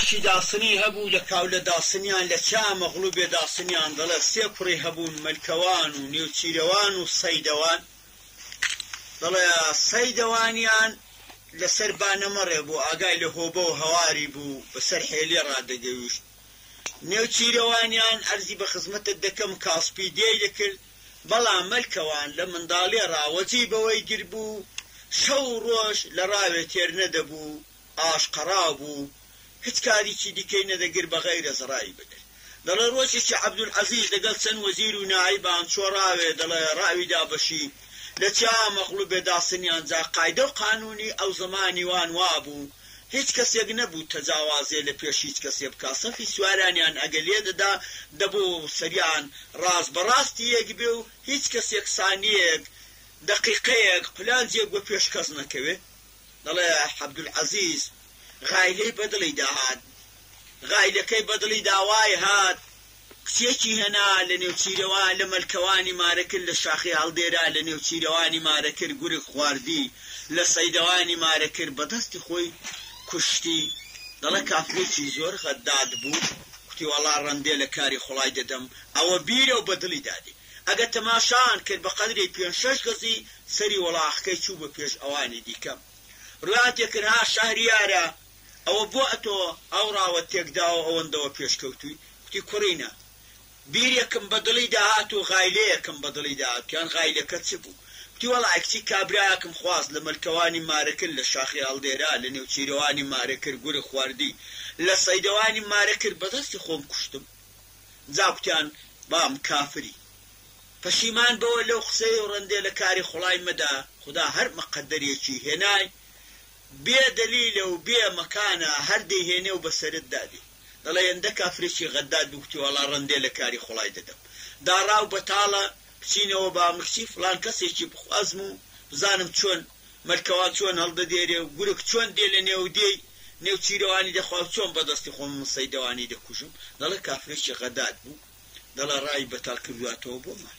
پیرێکی داسنی هەبوو لە کاولە داسنیان لە چا مەغلوبێ داسنیان دەڵێ سێ کوڕی هەبوون مەلکەوان و نێوچیرەوان و سەیدەوان دەڵێ سەیدەوانیان لەسەر بانەمەڕێ بوو ئاگای لە هۆبە و هەواری بوو بەسەر حێلێ ڕادەگەویشت نێوچیرەوانیان ئەرزی بە خزمەتت دەکەم کاسپی دێی دەکرد بەڵام مەلکەوان لە منداڵێ ڕاوەجی بەوەی گر بوو شەو ڕۆژ لە ڕاوێ تێر نەدەبوو ئاشقەڕا بوو هیچ کارێکی دیکەی نەدەگر بەغەیر ئەزڕایی بدەن دەڵێ ڕۆژێکی عەبدولعەزیز لەگەڵ چەند وەزیر و نایبان چۆڕاوێ دەڵێ ڕاویدا بەشی لە چا مەغلوبێ داسنیان جا قاعدە و قانونی ئەو زمانی وان وابوو هیچ کەسێک نەبوو تەجاوازێ لە پێش هیچ کەسێ بکا سەفی سوارانیان ئەگەلێ دەدا دەبوو سەریان ڕاست بەڕاستی یەک بێ و هیچ کەسێک سانیەک دقیقەیەک پلانجێک بۆ پێش کەس نەکەوێ دەڵێ عەبدولعەزیز غایلەی بەدڵی داهات غایلەکەی بەدڵی داوای هات کچێکی هەنا لە نێوچیرەوان لە مەلکەوانی مارەکرد لە شاخی هەڵدێرا لە نێوچیرەوانی مارەکرد گورگ خواردی لە سەیدەوانی مارەکرد بەدەستی خۆی کوشتی دەڵێ کافرێکی زۆر خەداد بوو کوتی وەڵا ڕەندێ لە کاری خوڵای دەدەم ئەوە بیرە و بەدڵی دادی ئەگە تەماشان کرد بە قەدری 5-6 گەزی سەری وەڵاخەکەی چوو بە پێش ئەوانی دیکە ڕواتێکرد ها شەهریارە ئەوە بۆ ئەتۆ ئەو ڕاوە تێکداوە ئەوەندەوە پێشکەوتووی کوتی کوڕینە بیرێکم بەدڵی داهات و غایلەیەکم بەدڵی داهات پیان غایلەکە چ بوو کوتی وەڵا کچی کابرایەکم خواست لە مەلکەوانی مارەکرد لە شاخی هەڵدێرا لە نێوچیرەوانی مارەکرد گورگ خواردی لە سەیدەوانی مارەکرد بەدەستی خۆم کوشتم جا کوتیان بام کافری پەشیمان بەوە لەو قسەی و ڕەندێ لە کاری خوڵای مەدا خدا هەر مەقەدەرێکی هێنای بێ دەلیلە و بێ مەکانە هەردەی هێنێ و بەسەرت دادی دەڵێ ئەندە کافرێکی غەداد بوو کوتی وەڵا ڕەندێ لە کاری خوڵای دەدەم داڕاو بەتاڵە بچینەوە بامکچی فلان کەسێکی بخوازم و بزانم چۆن مەلکەوان چۆن هەڵدەدێرێ و گورگ چۆن دێ لە نێودێی نێوچیرەوانی دەخوا چۆن بەدەستی خۆم سەیدەوانی دەکوژم دەڵێ کافرێکی غەداد بوو دەڵێ ڕای بەتاڵ کردواتەوە بۆمان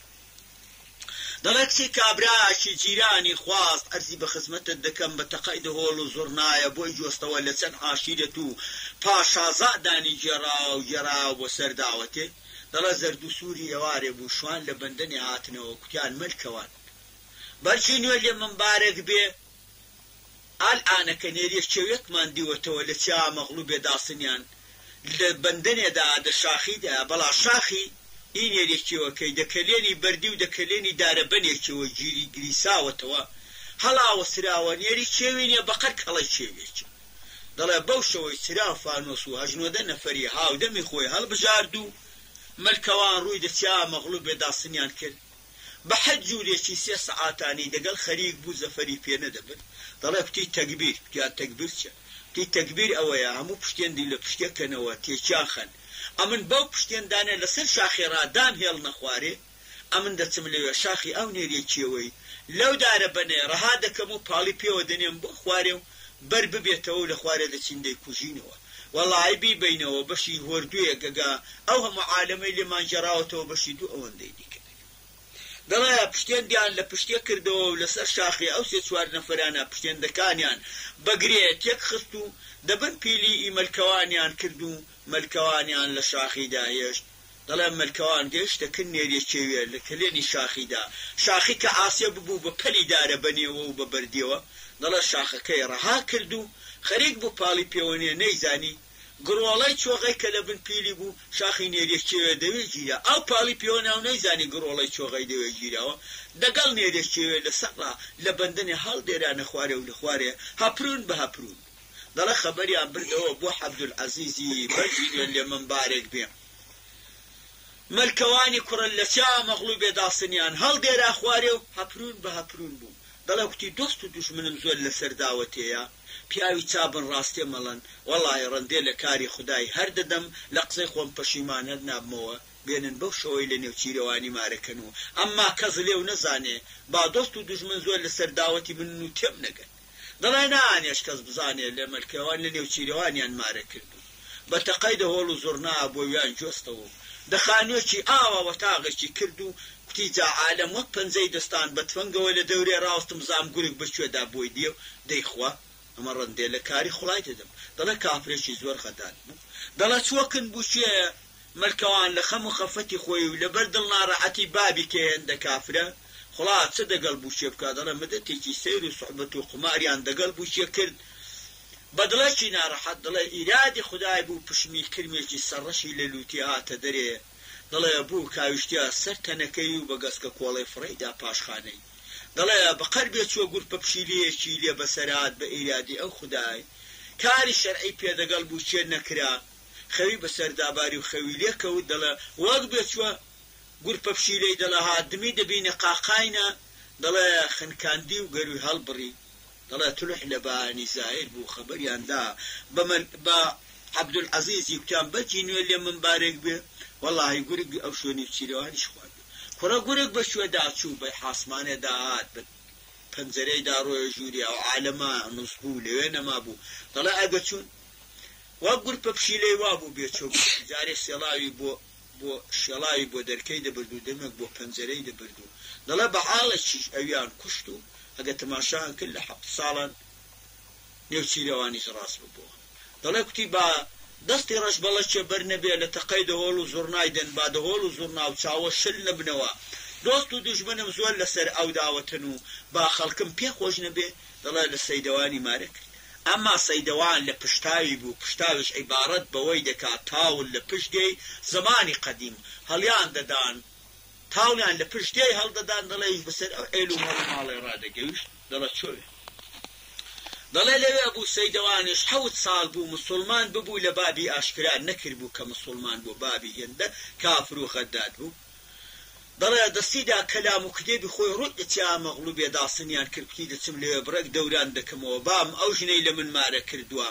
دەڵێ کچی کابرایەکی جیرانی خواست ئەرزی بە خزمەتت دەکەم بە تەقەی دهۆڵ و زۆرنایە بۆی جۆستەوە لە چەند عاشیرەت و پاشازادانی گێڕا و گێڕا بۆ سەر داوەتێ دەڵێ زەرد و سووری ئێوارێ بوو شوان لە بەندەنێ هاتنەوە کوتیان مەلکەوان بەرچی نوێ لێ منبارێک بێ ئالئانەکە نێریە شێوێکمان دیوەتەوە لە چا مەغلوبێ داسنیان لە بەندەنێدا دە شاخیدا بەڵا شاخی این یەکێوەکەی دەکەلێنی بەردی و دەکەلێنی دارەبەنێکەوە گیری گریساوەتەوە هەڵاوە سراوە نێری چێوینێ بەقەر کەڵی چێوێکی دەڵێ بەو شەوەی سرا فانۆس و هەژنۆدە نەفەری هاودەمی خۆی هەڵبژارد و مەلکەوان ڕووی دەچیا مەغلوبێ داسنیان کرد بە حەد جوولێکی 3 سەعاتانی دەگەڵ خەریک بوو زەفەری پێ نەدەبن دەڵێ کوتی تەکبیر کوتیان تەکبیر چە کوتی تەکبیر ئەوەیە هەموو پشتێندی لە پشتێکەنەوە تێکیان خەن ئەمن بەو پشتێندانە لەسەر شاخی ڕادان هێڵ نەخوارێ ئەمن دەچم لەوێ شاخی ئەو نێریەکیەوەی لەو دارە بەنێ ڕەها دەکەم و پاڵی پێوە دەنێم بۆ خوارێ و بەر ببێتەوە لە خوارێ دەچین دەیکوژینەوە وەڵای بیبینەوە بەشی هۆردوویەک گەگا ئەو هەموو عالەمەی لێمان جێراوەتەوە بەشی دوو ئەوەندەی دیکە دەڵێ پشتێندیان لە پشتێ کردەوە و لەسەر شاخی ئەو 3-4 نەفەرانە پشتێندەکانیان بەگرێ تێک خست و دەبن پیلی مەلکەوانیان کرد و مەلکەوانیان لە شاخیدا هێشت دەڵێ مەلکەوان گەشتە کرد نێریەکێوێ لە کلێنی شاخیدا شاخی کە ئاسێ ببوو بە پەلی دارە بەنێوە و بە بەردیەوە دەڵێ شاخەکەی ڕەها کرد و خەریک بوو پاڵی پێوەنێ نەیزانی گڕۆڵەی چۆغەی کە لە بن پیلی بوو شاخی نێریەکێوێ دەوێ گیرا ئەو پاڵی پێوەنە و نەیزانی گڕۆڵەی چۆغەی دەوێ گیراوە دەگەڵ نێریەکێوێ لە سەرڕا لە بەندەنێ هەڵدێرانە خوارێ و لە خوارێ هەپرون بە هەپرون دەڵێ خەبەریان بردەوە بۆ عەبدولعەزیزی بەرجینێ لێ منبارێک بێ مەلکەوانی کوڕن لە چا مەغلوبێ داسنیان هەڵدێرا خوارێ و هەپرون بە هەپرون بوو دەڵێ کوتی دۆست و دوژمنم زۆر لەسەر داوەتەیە پیاوی چابن ڕاستێ مەڵەن وەڵای ڕەندێ لە کاری خودای هەر دەدەم لە قسەی خۆم پەشیمان هەر نابمەوە بێنن بەو شەوەی لە نێوچیرەوانی مارەکەن و ئەمما کەس لێو نەزانێ با دۆست و دوژمن زۆر لەسەر داوەتی بن و تێم نەگەن دەڵێ نانێش کەس بزانێ لە مەلکەوان لە نێوچیرەوانیان مارە کردو بە تەقەی دەهۆڵ و زۆرنا بۆ ویان جۆستەوە دەخانوێکی ئاوا وەتاغێکی کرد و کوتی جا عالەم وەک پەنجەی دەستان بە تفەنگەوە لە دەورێ ڕاستم زام گورگ بەکوێدا بۆی دێ و دەیخوا ئەمە ڕەندێ لە کاری خوڵای دەدەم دەڵێ کافرێکی زۆر خەدان بوو دەڵێ چوەکن بوشێ مەلکەوان لە خەم و خەفەتی خۆی و لەبەر دڵ ناڕەحەتی بابی کێندە کافرە خڵا چ دەگەڵ بوشێ بکات دەڵێ مدەتێکی سەیر و سوحبەت و قماریان دەگەڵ بوشێ کرد بەدڵێکی ناڕەحەت دەڵێ ئیرادی خودای بوو پشمی کرمێکی سەرڕەشی لە لوتی هاتە دەرێ دەڵێ بوو کاویشتیا سەر تەنەکەی و بە گەسکە کۆڵەی فڕێدا پاشخانەی دەڵێ بەقەر بێ چوە گورپە پشیلەیەکی لێ بەسەرات بە ئیرادی ئەو خودای کاری شەرعی پێدەگەڵ بوو چێ نەکرا خەوی بەسەرداباری و خەوی لێکەوت دەڵێ وەک بێ چوە گورپە پشیلەی دەڵێ هاتدمی دەبینە قاقاینە دەڵێ خنکاندی و گەروی هەڵبڕی دەڵێ تلوح لە بانی زایر بوو خەبەریاندا بە عەبدولعەزیزی وتیان بەجی نوێ لێ منبارێک بێ وەڵڵاهی گورگ ئەو شوێنی چیرەوانیش خوارد کوڕە گورگ بە شوێدا چوو بە حاسمانێدا هات بە پەنجەرەیدا ڕۆیە ژووری ئەو عالەمە نووس بوو لەوێ نەما بوو دەڵێ ئەگە چوون وەک گورپە پشیلەی وا بوو بێچۆ جارێ سێڵاوی بۆ شێڵاوی بۆ دەرکەی دەبرد و دەمێک بۆ پەنجەرەی دەبرد و دەڵێ بە حاڵێکیش ئەویان کوشت و ئەگە تەماشایان کرد لە 7 ساڵان نێوچیرەوانیش ڕاست ببووە دەڵێ کوتی با دەستی ڕەش بەڵەچێ بەرنەبێ لە تەقەی دەهۆڵ و زوڕنای دەن با دەهۆڵ و زوڕنا و چاوە شل نەبنەوە دۆست و دوژمنم زۆر لەسەر ئەو داوەتن و با خەڵکم پێ خۆش نەبێ دەڵێ لە سەیدەوانی مارە کرد ئەما سەیدەوان لە پشتاوی بوو پشتاویش عیبارەت بەوەی دەکات تاول لە پشتگەی زمانی قەدیم هەڵیان دەدان تاولیان لە پشتێی هەڵدەدان دەڵێش بەسەر ئەو ئێل و ماڵی ڕادەگەویشت دەڵێ چۆوێ دەڵێ لەوێ بوو سەیدەوانش 7 ساڵ بوو مسلمان ببوو لە بابی ئاشکرا نەکرد بوو کە مسلمان بوو بابی هێندە کافر و خەداد بوو دەڵێ دەستیدا کەلام و کتێبی خۆی ڕووی دەچیا مەغلوبێ داسنیان کردکی دەچم لەوێ بڕێک دەوران دەکەمەوە بام ئەو ژنەی لە من مارە کردووە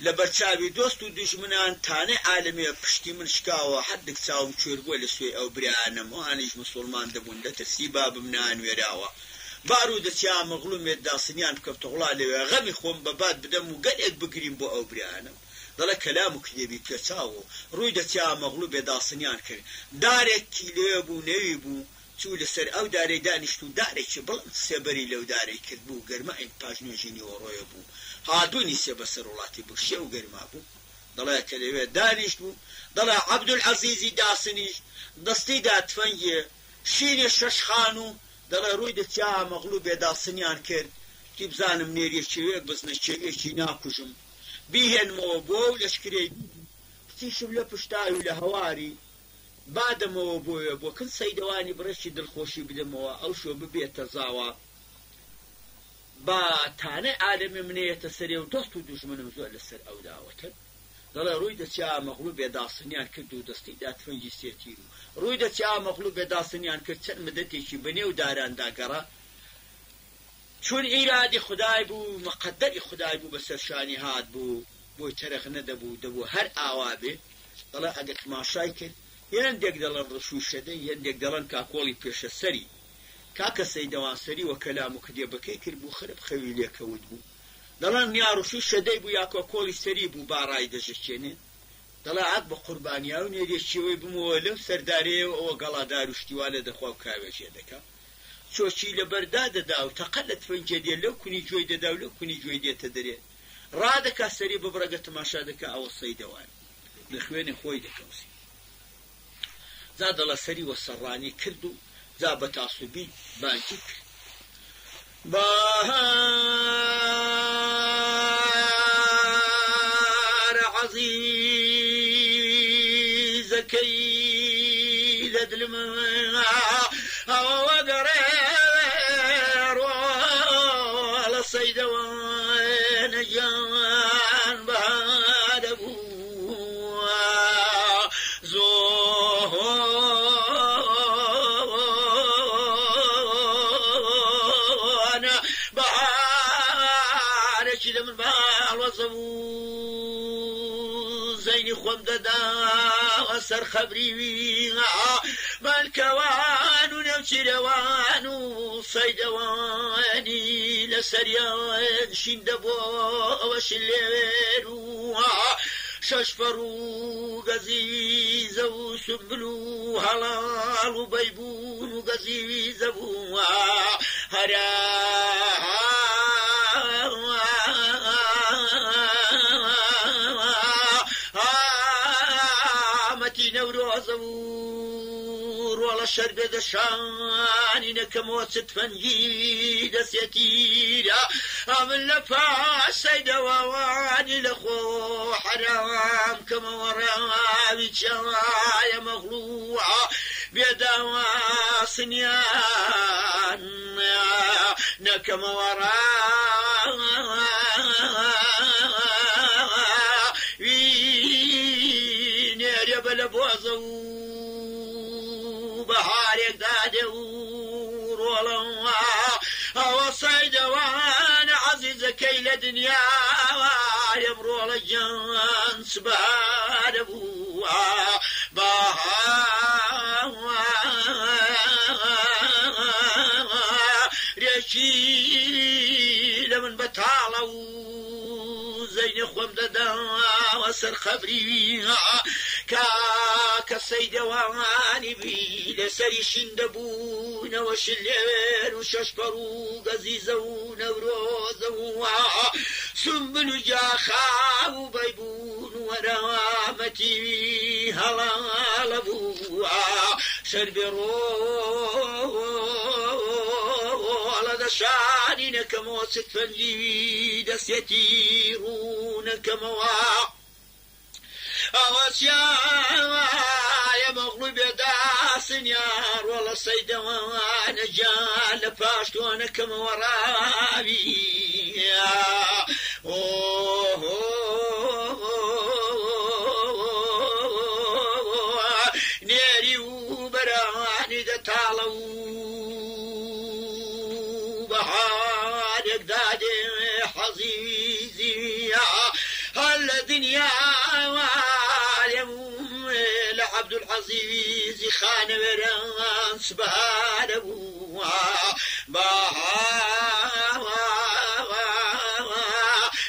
لە بەرچاوی دۆست و دوژمنان تانەی عالەمێ پشتی من شکاوە حەدێک چاوم کوێر بووە لە سوێ ئەو برایانم ئەوانیش مسلمان دەبوون دەترسی بابم نانوێراوە بارو دەچیا مەغلومێت داسنیان بکەوتە وڵا لەوێ غەمی خۆم بەبات بدەم و گەلێک بگریم بۆ ئەو برایانم دەڵێ کەلام و کتێبی پێچاوە ڕووی دەچیا مەغلوبێ داسنیان کرد دارێکی لێ بوو نەوی بوو چوو لەسەر ئەو دارەی دانیشت و دارێکی بڵند سێبەری لەو دارەی کرد بوو گەرمای پاژنێژینیەوە ڕۆیە بوو هاتوونی سێ بەسەر وڵاتی بوو شێ و گەرما بوو دەڵێ کە لەوێ دانیشت بوو دەڵێ عەبدولعەزیزی داسنیش دەستیدا تفەنگێ شینێ شەشخان و دەڵێ ڕووی دەچیا مەغلوبێ داسنیان کرد کی بزانم نێریەکێوێک بزنەکێوێکی ناکوژم بیهێنمەوە بۆ و لەشکرەی کچیشم لە پشتاوی و لە هەواری بادەمەوە بۆیە بۆ کن سەیدەوانی بڕێکی دڵخۆشی بدەمەوە ئەو شۆ ببێتە زاوە با تانەی عالەمی منێتە سەرێ و دۆست و دوژمنم زۆر لەسەر ئەو داوەتن دەڵێ ڕووی دەچیا مەغلوبێ داسنیان کرد و دەستیدا تفەنگی سێتیر و ڕووی دەچیا مەغلوبێ داسنیان کرد چەند مدەتێکی بەنێو داراندا گەڕا چون ئیرادی خدای بوو مەقەدەری خدای بوو بەسەر شانی هات بوو بۆی تەرەخ نەدەبوو دەبوو هەر ئاوا بێ دەڵێ ئەگە تماشای کرد هێندێک دەڵێن ڕشوشەدەی هێندێک دەڵێن کاکۆڵی پێشە سەری کاکە سەیدەوان سەری وە کەلام و کتێبەکەی کرد بوو خرب خەوی لێکەوت بوو دەڵێن یا ڕشوشەدەی بوو یا کاکۆڵی سەری بوو باڕای دەژەچێنێ دەڵێ عاد بە قوربانیا و نێریەکیەوەی بمەوە لەو سەردارەیەوە ئەوە گەڵادار و شتیوانە دەخوا و کاوێژێ دەکا چۆچی لە بەردا دەدا و تەقەلت فەنجە دێ لەو کونی گوێی دەدا و لەو کونی گوێی دێتە دەرێ ڕادەکا سەری ببڕەگە تەماشا دەکا ئەوە سەیدەوان لە خوێنی خۆی دەکەوسی زا دەڵە سەری وە سەڕانی کرد و زا بە تاسوبی بانکی کرد بار عەزیزەکەی لە دڵم ئەوە گەڕێڕۆ لە سەیدەوانە گیان بەهادە بوو زۆنە بەهارێکی لە من باڵوەزە بوو زەینی خۆم دەدا سەر خەبریوی مەلکەوان و نێوچیرەوان و سەیدەوانی لەسەریان شین دەبۆەوە شلێر و شەش فەڕ و گەزیزە و سمبل و هەڵاڵ و بەیبون و گەزیزە بوو هەرا زور ولا شرب دشاني نكموت فنجي دسيتيرا من لفاش سيدا وواني لخو حرام كما ورابي شرايا مغلوعة بيداوا صنيان نكما ورابي نير بلبوزو بحارك دادور والله وصيد وانا عزيز كيل دنيا يمرو على الجن سبحان ابوها رشيل من بطالو زين خوم ددا وسر خبري كاك سيد واني بي لسري شندبون وشلين وششبرو غزيزون وروزو سنبل جاخا وبيبون ورامتي هلا لبوا شربرو على دشاني نكمو ستفنجي دسيتيرون كموا أوسيا يا مغلوب يا داسن يار والله صيدا وانا جال فاشت وانا كما ورابي نيري وبراني دتالو بحار يقدادي حزيزي الدنيا عبد العزيز خان وران سبحان ابوها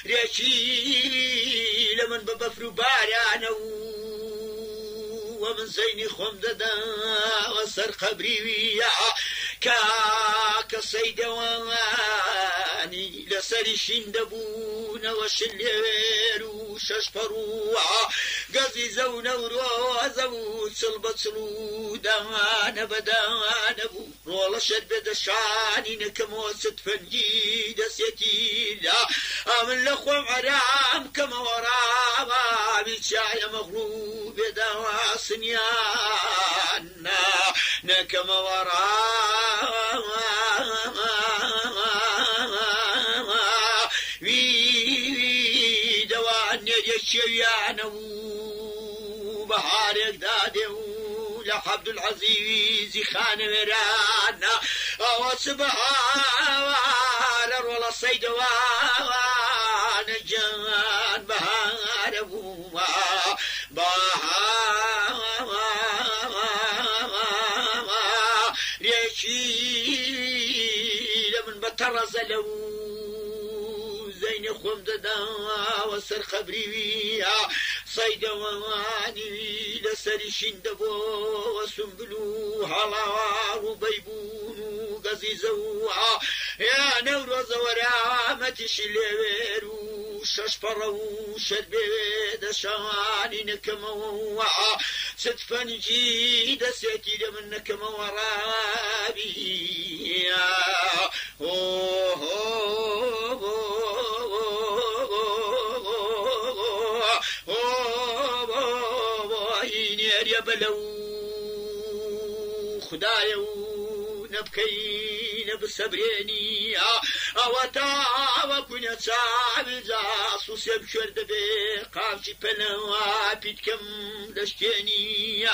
رشيل من ببفرو بارانو ومن زيني خمددا وسر قبري ويا كاك سيدواني لسري شندبون وشلير وششفروا قزيزون وروزو صلبت سلودان بدان ابو رولا شد دشاني نكمو ستفنجي دسيتيلا من لخوم عرام كما ورابا بيتشاي مغلوب دوا سنيان نكما ورابا دوان يشيانو بحارك دادو لعبد العزيز خان ورانا وسبحان والله صيد وانا جان بحار ابوما ريشيل من بطرز لو زين خوم ددا وسر خبري ويا صيدواني لسري شندبو وسنبلو هلا وبيبون غزيزو يا نوروز ورامتي شليرو ششفرو شربي دشاني نكمو ستفنجي دسيتي من نكمو ورابي يا بلو خدايا نبكين بصبريني أوتا وكنا صعب زاسو سيب شرد بقامشي بلوا بيتكم دشتيني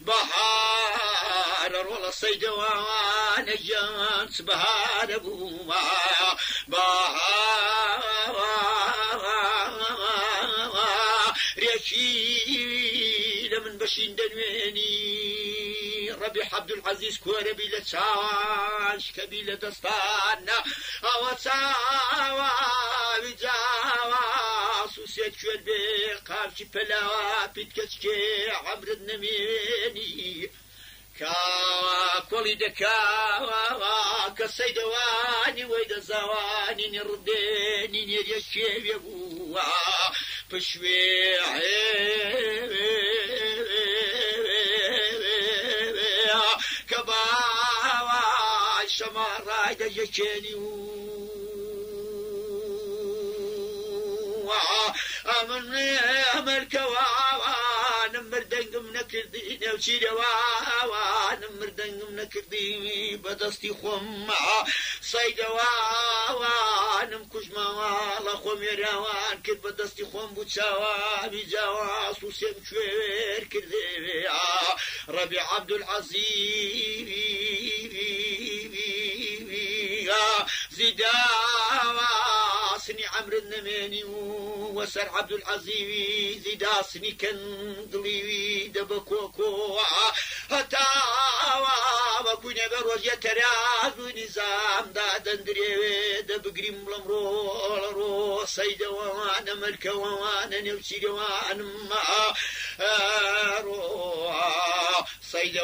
بحار رولا صيدوان جان سبحان ابوما بحار ريشيل من بشين دنويني ربيح عبد العزيز كوربي لتشاش كبيلة دستان أوتاوا بجاوا سوسيت شوال بقامشي بلاوا بيتكسكي عمر النميني كولي دكا كسيدواني ويدا زواني نرديني نريشيب يبوا بشوي دجكيني أمن الكوان مردنقم نكردي نوشي روان مردنقم نكردي بدستي خم صيد وان مكشما والله خم يروان كل بدستي خم بوتشاوا بجاوا سوسم شوير كردي ربيع عبد العزيز زداسني عمرو النماني وسر عبد العزيز زداسني كندلي دبكوكو هتاوا بكوني بروجة تراز ونظام دا دندري دبقري ملمرو سيدة وانا ملكة وانا نوشي وانا ما سيدة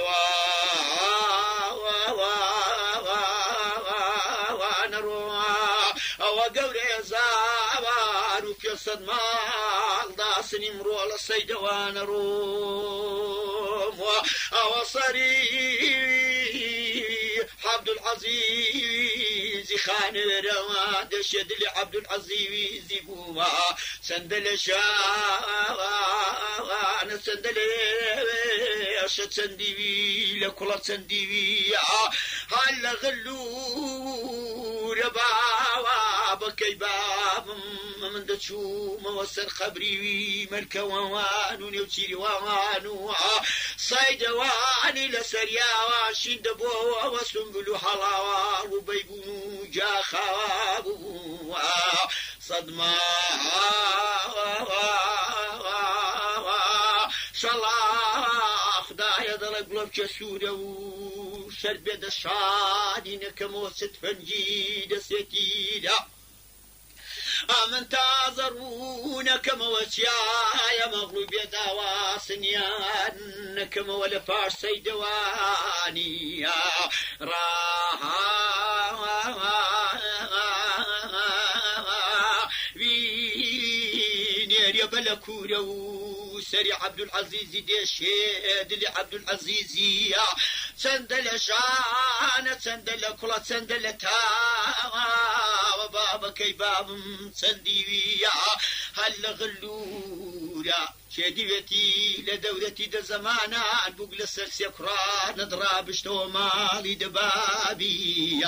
وقوري زابار في الصدمال داسني مرو على السيدوان روم وصري عبد العزيز خان روان دشد لي عبد العزيز بوما سندل شان سندل أشد سنديبي لكل سنديبي هل غلو رباوا بكي باب من دشو موسر خبري ملكوان ونوشيري وانو صيدواني لسريا واشين دبو وسنبلو حلاوا وبيبونو جا خوابو صدما شلاخ دايا ضل قلوب كسورو شرب يد الشادي نكموست فنجي دسيتيدا أمن تازرون كما وشيا مغلوب يدا واسنيان كما ولفاش سيدواني راها وينير يا بلكورو سري عبد العزيز ديشيد لي عبد العزيز سندل شان سندل كلا سندل تا وبابا كيباب سنديويا هل غلورا شديتي لدولتي دا زمانا بقل السرسكرا نضرب شتو مالي دبابي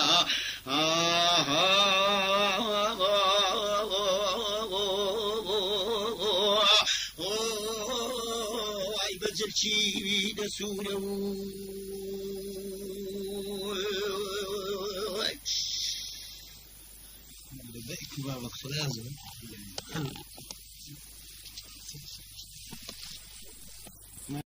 اي بزل شي دسولو بابك لازم